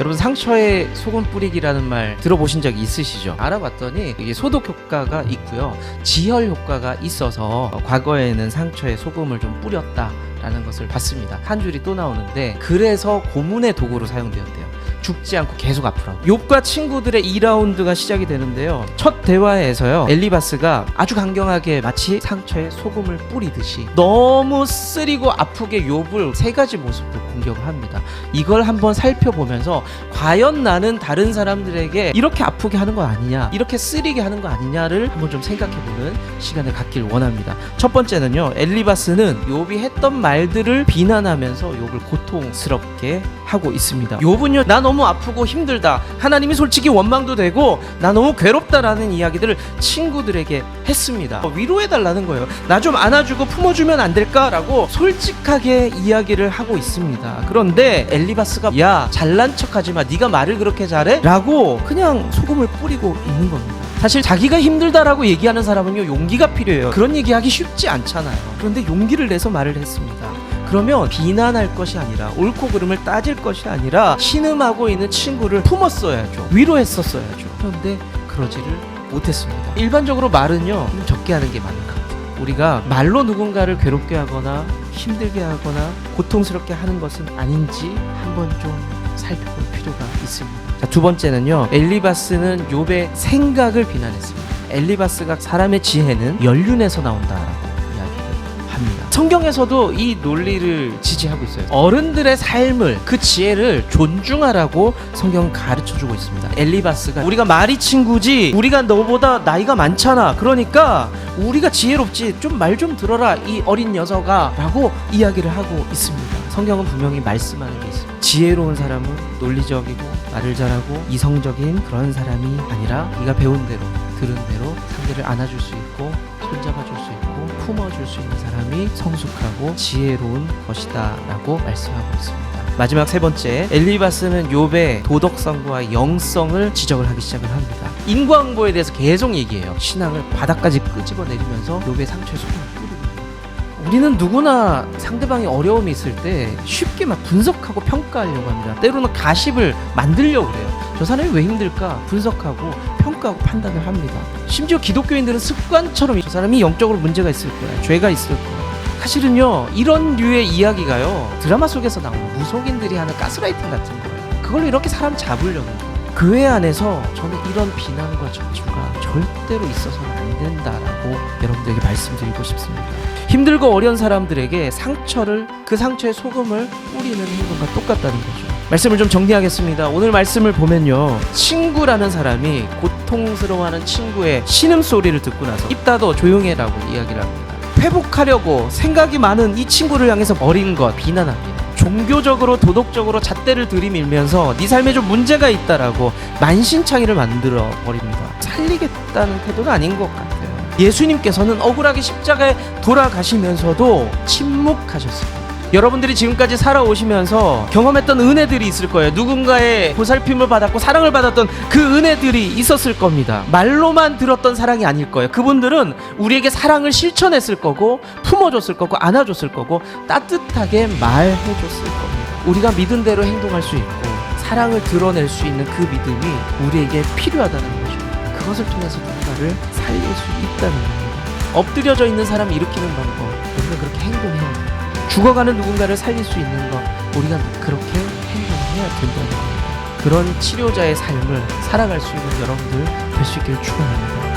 여러분 상처에 소금 뿌리기라는 말 들어보신 적 있으시죠? 알아봤더니 이게 소독 효과가 있고요, 지혈 효과가 있어서 과거에는 상처에 소금을 좀 뿌렸다라는 것을 봤습니다. 한 줄이 또 나오는데, 그래서 고문의 도구로 사용되었대요. 죽지 않고 계속 아프라고. 욥과 친구들의 2라운드가 시작이 되는데요, 첫 대화에서요, 엘리바스가 아주 강경하게 마치 상처에 소금을 뿌리듯이 너무 쓰리고 아프게 욥을 세 가지 모습으로 공격을 합니다. 이걸 한번 살펴보면서 과연 나는 다른 사람들에게 이렇게 아프게 하는 거 아니냐, 이렇게 쓰리게 하는 거 아니냐를 한번 좀 생각해보는 시간을 갖길 원합니다. 첫 번째는요, 엘리바스는 욥이 했던 말들을 비난하면서 욥을 고통스럽게 하고 있습니다. 욥은요, 나 너무 아프고 힘들다, 하나님이 솔직히 원망도 되고 나 너무 괴롭다라는 이야기들을 친구들에게 했습니다. 위로해달라는 거예요. 나 좀 안아주고 품어주면 안 될까라고 솔직하게 이야기를 하고 있습니다. 그런데 엘리바스가 야, 잘난 척하지마, 네가 말을 그렇게 잘해? 라고 그냥 소금을 뿌리고 있는 겁니다. 사실 자기가 힘들다라고 얘기하는 사람은요, 용기가 필요해요. 그런 얘기하기 쉽지 않잖아요. 그런데 용기를 내서 말을 했습니다. 그러면 비난할 것이 아니라, 옳고 그름을 따질 것이 아니라 신음하고 있는 친구를 품었어야죠. 위로했었어야죠. 그런데 그러지를 못했습니다. 일반적으로 말은요, 좀 적게 하는 게 맞는 것 같아요. 우리가 말로 누군가를 괴롭게 하거나 힘들게 하거나 고통스럽게 하는 것은 아닌지 한번 좀 살펴볼 필요가 있습니다. 자, 두 번째는요, 엘리바스는 욥의 생각을 비난했습니다. 엘리바스가 사람의 지혜는 연륜에서 나온다라고 합니다. 성경에서도 이 논리를 지지하고 있어요. 어른들의 삶을, 그 지혜를 존중하라고 성경은 가르쳐주고 있습니다. 엘리바스가 우리가 말이 친구지, 우리가 너보다 나이가 많잖아, 그러니까 우리가 지혜롭지, 좀 말 좀 들어라 이 어린 녀석아 라고 이야기를 하고 있습니다. 성경은 분명히 말씀하는 게 있습니다. 지혜로운 사람은 논리적이고 말을 잘하고 이성적인 그런 사람이 아니라 네가 배운 대로 들은 대로 상대를 안아줄 수 있고 손잡아줄 수 있고 품어줄 수 있는 사람이 성숙하고 지혜로운 것이다 라고 말씀하고 있습니다. 마지막 세 번째, 엘리바스는 욥의 도덕성과 영성을 지적을 하기 시작을 합니다. 인과응보에 대해서 계속 얘기해요. 신앙을 바닥까지 끄집어내리면서 욥의 상처에 소금을 뿌리고, 우리는 누구나 상대방이 어려움이 있을 때 쉽게 막 분석하고 평가하려고 합니다. 때로는 가십을 만들려고 그래요. 저 사람이 왜 힘들까 분석하고 평가하고 판단을 합니다. 심지어 기독교인들은 습관처럼 저 사람이 영적으로 문제가 있을 거야, 죄가 있을 거야. 사실은요, 이런 류의 이야기가요, 드라마 속에서 나오는 무속인들이 하는 가스라이팅 같은 거예요. 그걸로 이렇게 사람 잡으려는 거예요. 교회 안에서 저는 이런 비난과 저주가 절대로 있어서는 안 된다라고 여러분들에게 말씀드리고 싶습니다. 힘들고 어려운 사람들에게 그 상처에 소금을 뿌리는 행동과 똑같다는 거죠. 말씀을 좀 정리하겠습니다. 오늘 말씀을 보면요, 친구라는 사람이 고통스러워하는 친구의 신음소리를 듣고 나서 입 닫아 조용해라고 이야기를 합니다. 회복하려고 생각이 많은 이 친구를 향해서 버린 것 비난합니다. 종교적으로 도덕적으로 잣대를 들이밀면서 네 삶에 좀 문제가 있다라고 만신창이를 만들어 버립니다. 살리겠다는 태도는 아닌 것 같아요. 예수님께서는 억울하게 십자가에 돌아가시면서도 침묵하셨습니다. 여러분들이 지금까지 살아오시면서 경험했던 은혜들이 있을 거예요. 누군가의 보살핌을 받았고 사랑을 받았던 그 은혜들이 있었을 겁니다. 말로만 들었던 사랑이 아닐 거예요. 그분들은 우리에게 사랑을 실천했을 거고 품어줬을 거고 안아줬을 거고 따뜻하게 말해줬을 겁니다. 우리가 믿은 대로 행동할 수 있고 사랑을 드러낼 수 있는 그 믿음이 우리에게 필요하다는 거죠. 그것을 통해서 누군가를 살릴 수 있다는 겁니다. 엎드려져 있는 사람을 일으키는 방법, 우리가 그렇게 행동해야 합니다. 죽어가는 누군가를 살릴 수 있는 것, 우리가 그렇게 행동해야 된다는 겁니다. 그런 치료자의 삶을 살아갈 수 있는 여러분들 될 수 있기를 축원합니다.